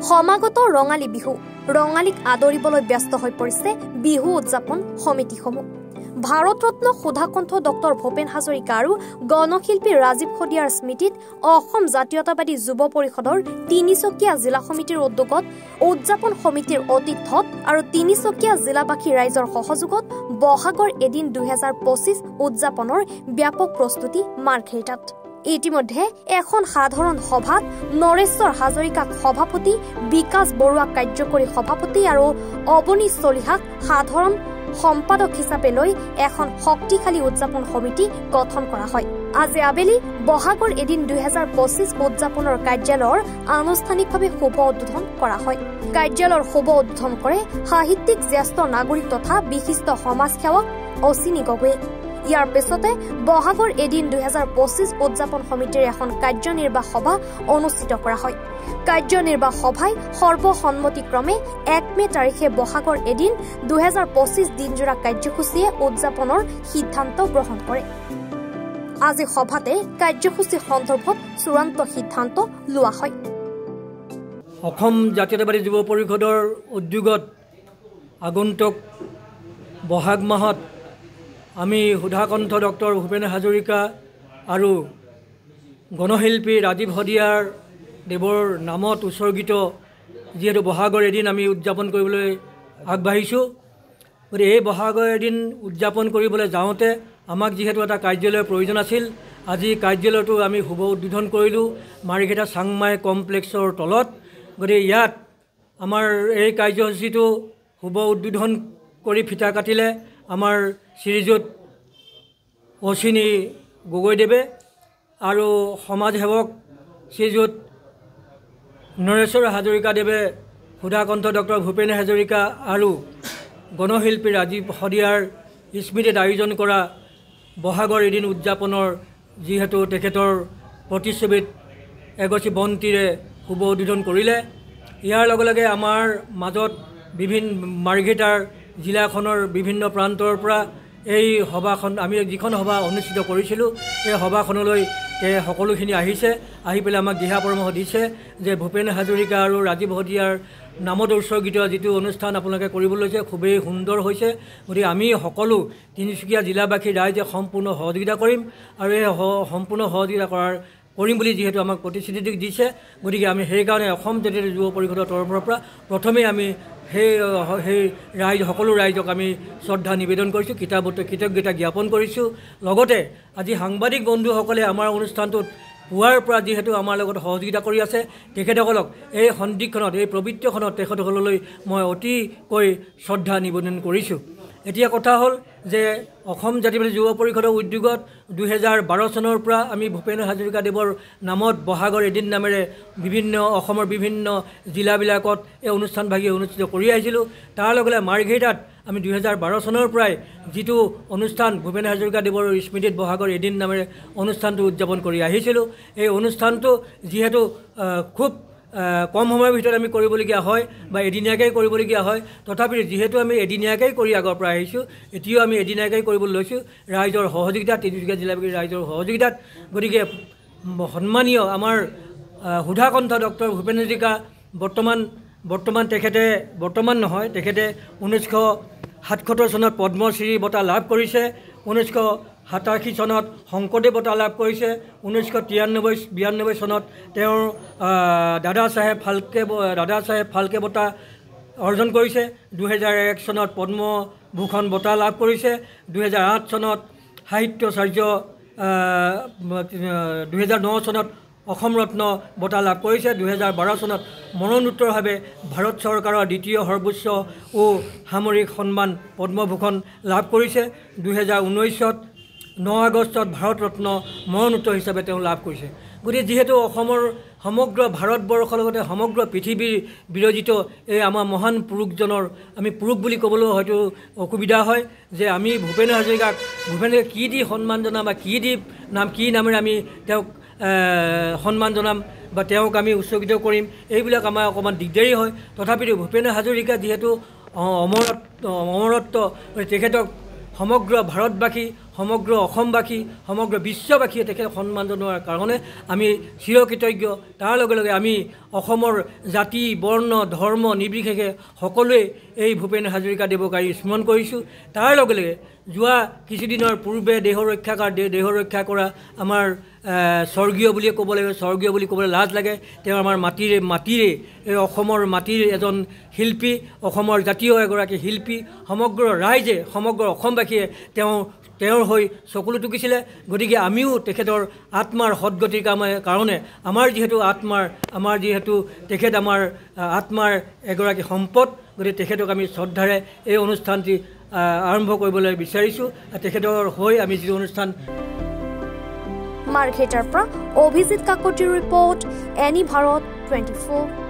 সমাগত ৰঙালী বিহু ৰঙালীক আদৰিবলৈ ব্যস্ত হৈ পৰিছে বিহু উদযাপন সমিতিসমূহ। ভাৰতৰত্ন সুধাকণ্ঠ ডক্টৰ ভূপেন হাজৰিকা আৰু গণশিল্পী ৰাজীৱ খদিয়াৰ স্মৃতিত অসম জাতীয়তাবাদী যুৱ পৰিষদৰ তিনিচকীয়া জিলা সমিতিৰ উদ্যোগত উদযাপন সমিতিৰ অতিথ্যত আৰু তিনিচকীয়া জিলাবাসী ৰাইজৰ সহযোগত বহাগৰ এদিন 2025 উদযাপনৰ ব্যাপক প্ৰস্তুতি মাৰ্ঘেৰিটাত। ইতিমধ্যে এখন সাধাৰণ সভাত নৰেশ্বৰ হাজৰিকাক সভাপতি, বিকাশ বৰুৱাক কাৰ্যকৰী সভাপতি আৰু অৱনী চলিহাক সাধাৰণ সম্পাদক হিচাপে লৈ এখন শক্তিশালী উদযাপন সমিতি গঠন কৰা হয়। আজি আবেলি বহাগৰ এদিন 2025 উদযাপনৰ কাৰ্যালয়ৰ আনুষ্ঠানিকভাৱে শুভ উদ্বোধন কৰা হয়। কাৰ্যালয়ৰ শুভ উদ্বোধন কৰে সাহিত্যিক জ্যেষ্ঠ নাগৰিক তথা বিশিষ্ট সমাজসেৱক অচিনী গগৈয়ে। ইয়াৰ পিছতে বহাগৰ এদিন 2025 উদযাপন সমিতিৰ এখন কাৰ্যনিৰ্বাহ সভা অনুষ্ঠিত কৰা হয়। কাৰ্যনিৰ্বাহ সভাই সৰ্বসন্মতিক্ৰমে 1 মে তাৰিখে বহাগৰ এদিন 2025 দিনজোৰা কাৰ্যসূচীয়ে উদযাপনৰ সিদ্ধান্ত গ্ৰহণ কৰে। আজি সভাতে কাৰ্যসূচী সন্দৰ্ভত চূড়ান্ত সিদ্ধান্ত লোৱা হয়। অসম জাতীয়তাবাদী যুৱ পৰিষদৰ উদ্যোগত আগন্তুক বহাগ মাহত আমি সুধাকণ্ঠ ডক্টৰ ভূপেন হাজৰিকা আৰু গণশিল্পী ৰাজীৱ খদিয়াৰ দেৱৰ নামত উৎসৰ্গিত যিহেতু বহাগৰ এদিন আমি উদযাপন কৰিবলৈ আগবাঢ়িছোঁ। গতিকে এই বহাগৰ এদিন উদযাপন কৰিবলৈ যাওঁতে আমাক যিহেতু এটা কাৰ্যালয়ৰ প্ৰয়োজন আছিল, আজি কাৰ্যালয়টো আমি শুভ উদ্বোধন কৰিলোঁ মাৰ্ঘেৰিটা চাংমাই কমপ্লেক্সৰ তলত। গতিকে ইয়াত আমাৰ এই কাৰ্যসূচীটো শুভ উদ্বোধন কৰি ফিতা কাটিলে আমাৰ শ্ৰীযুত অচিনী গগৈদেৱে আৰু সমাজসেৱক শ্ৰীযুত নৰেশ্বৰ হাজৰিকাদেৱে সুধাকণ্ঠ ডক্টৰ ভূপেন হাজৰিকা আৰু গণশিল্পী ৰাজীৱ খদিয়াৰ স্মৃতিত আয়োজন কৰা বহাগৰ এদিন উদযাপনৰ যিহেতু তেখেতৰ প্ৰতিচ্ছবিত এগছি বন্তিৰে শুভ উদ্বোধন কৰিলে। ইয়াৰ লগে লগে আমাৰ মাজত মাৰ্ঘেৰিটাৰ জিলাখনৰ বিভিন্ন প্ৰান্তৰ পৰা এই সভাখন আমি যিখন সভা অনুষ্ঠিত কৰিছিলোঁ এই সভাখনলৈ সকলোখিনি আহিছে। আহি পেলাই আমাক দিহা পৰামৰ্শ দিছে যে ভূপেন হাজৰিকা আৰু ৰাজীৱ খদিয়াৰ নামত উৎসৰ্গিত যিটো অনুষ্ঠান আপোনালোকে কৰিবলৈ লৈছে খুবেই সুন্দৰ হৈছে। গতিকে আমি সকলো তিনিচুকীয়া জিলাবাসী ৰাইজে সম্পূৰ্ণ সহযোগিতা কৰিম আৰু এই সম্পূৰ্ণ সহযোগিতা কৰিম বুলি যিহেতু আমাক প্ৰতিশ্ৰুতি দিছে, গতিকে আমি সেইকাৰণে অসম জাতীয় যুৱ পৰিষদৰ তৰফৰ পৰা প্ৰথমেই আমি সেই সকলো ৰাইজক আমি শ্ৰদ্ধা নিবেদন কৰিছোঁ, কৃতজ্ঞতা জ্ঞাপন কৰিছোঁ। লগতে আজি সাংবাদিক বন্ধুসকলে আমাৰ অনুষ্ঠানটোত পুৱাৰ পৰা যিহেতু আমাৰ লগত সহযোগিতা কৰি আছে, তেখেতসকলক এই সন্ধিক্ষণত এই পবিত্ৰখনত তেখেতসকললৈ মই অতিকৈ শ্ৰদ্ধা নিবেদন কৰিছোঁ। এতিয়া কথা হ'ল যে অসম জাতীয়বাদী যুৱ পৰিষদৰ উদ্যোগত 2012 চনৰ পৰা আমি ভূপেন হাজৰিকাদেৱৰ নামত বহাগৰ এদিন নামেৰে অসমৰ বিভিন্ন জিলাবিলাকত এই অনুষ্ঠানভাগি অনুষ্ঠিত কৰি আহিছিলোঁ। তাৰ লগে লগে মাৰ্ঘেৰিটাত আমি 2012 চনৰ পৰাই যিটো অনুষ্ঠান ভূপেন হাজৰিকাদেৱৰ স্মৃতিত বহাগৰ এদিন নামেৰে অনুষ্ঠানটো উদযাপন কৰি আহিছিলোঁ। এই অনুষ্ঠানটো যিহেতু খুব কম সময়ৰ ভিতৰত আমি কৰিবলগীয়া হয় বা এদিনীয়াকৈ কৰিবলগীয়া হয়, তথাপি যিহেতু আমি এদিনীয়াকৈ কৰি আগৰ পৰা আহিছোঁ, এতিয়াও আমি এদিনীয়াকৈ কৰিবলৈ লৈছোঁ ৰাইজৰ সহযোগিতাত, তিনিচুকীয়া জিলাবাসীৰ ৰাইজৰ সহযোগিতাত। গতিকে সন্মানীয় আমাৰ সুধাকণ্ঠ ডক্টৰ ভূপেন হাজৰিকা তেখেতে 1977 চনত পদ্মশ্ৰী বঁটা লাভ কৰিছে, 1987 চনত শংকৰদেৱ বঁটা লাভ কৰিছে, 1993-92 চনত তেওঁৰ দাদা চাহেব ফাল্কে বঁটা অৰ্জন কৰিছে, 2001 চনত পদ্মভূষণ বঁটা লাভ কৰিছে, 2008 চনত সাহিত্যাচাৰ্য, 2009 চনত অসম ৰত্ন বঁটা লাভ কৰিছে, 2012 চনত মৰণোত্তৰভাৱে ভাৰত চৰকাৰৰ দ্বিতীয় সৰ্বোচ্চ সামৰিক সন্মান পদ্মভূষণ লাভ কৰিছে, 2019 9 আগষ্টত ভাৰতৰত্ন মৰণোত্তৰ হিচাপে তেওঁ লাভ কৰিছে। গতিকে যিহেতু অসমৰ সমগ্ৰ ভাৰতবৰ্ষৰ লগতে সমগ্ৰ পৃথিৱীৰ বিৰজিত এই আমাৰ মহান পুৰুষজনৰ আমি পুৰুষ বুলি ক'বলৈ হয়তো অসুবিধা হয় যে আমি ভূপেন হাজৰিকাক কি দি সন্মান জনাম বা কি নামেৰে আমি তেওঁক সন্মান জনাম বা তেওঁক আমি উৎসৰ্গিত কৰিম, এইবিলাক আমাৰ অকণমান দিগদাৰী হয়। তথাপিতো ভূপেন হাজৰিকা যিহেতু অমৰত্ব তেখেতক সমগ্ৰ ভাৰতবাসী সমগ্ৰ অসমবাসী সমগ্ৰ বিশ্ববাসীয়ে তেখেতক সন্মান জনোৱাৰ কাৰণে আমি চিৰকৃতজ্ঞ। তাৰ লগে লগে আমি অসমৰ জাতি বৰ্ণ ধৰ্ম নিৰ্বিশেষে সকলোৱে এই ভূপেন হাজৰিকাদেৱক আমি স্মৰণ কৰিছোঁ। তাৰ লগে লগে যোৱা কিছুদিনৰ পূৰ্বে দেহ ৰক্ষা কৰা আমাৰ স্বৰ্গীয় বুলিয়ে ক'ব লাগিব, স্বৰ্গীয় বুলি ক'বলৈ লাজ লাগে। তেওঁ আমাৰ মাটিৰে এই অসমৰ মাটিৰ এজন শিল্পী, অসমৰ জাতীয় এগৰাকী শিল্পী। সমগ্ৰ ৰাইজে সমগ্ৰ অসমবাসীয়ে তেওঁৰ হৈ চকুলো টুকিছিলে। গতিকে আমিও তেখেতৰ আত্মাৰ সদগতিৰ কাৰণে আমাৰ যিহেতু তেখেত আমাৰ আত্মাৰ এগৰাকী সম্পদ, গতিকে তেখেতক আমি শ্ৰদ্ধাৰে এই অনুষ্ঠানটি আৰম্ভ কৰিবলৈ বিচাৰিছোঁ। তেখেতৰ হৈ আমি যিটো অনুষ্ঠান মাৰ্ঘেটাৰ পৰা অভিজিত কাকতিৰ ৰিপৰ্ট, এনি ভাৰত 24।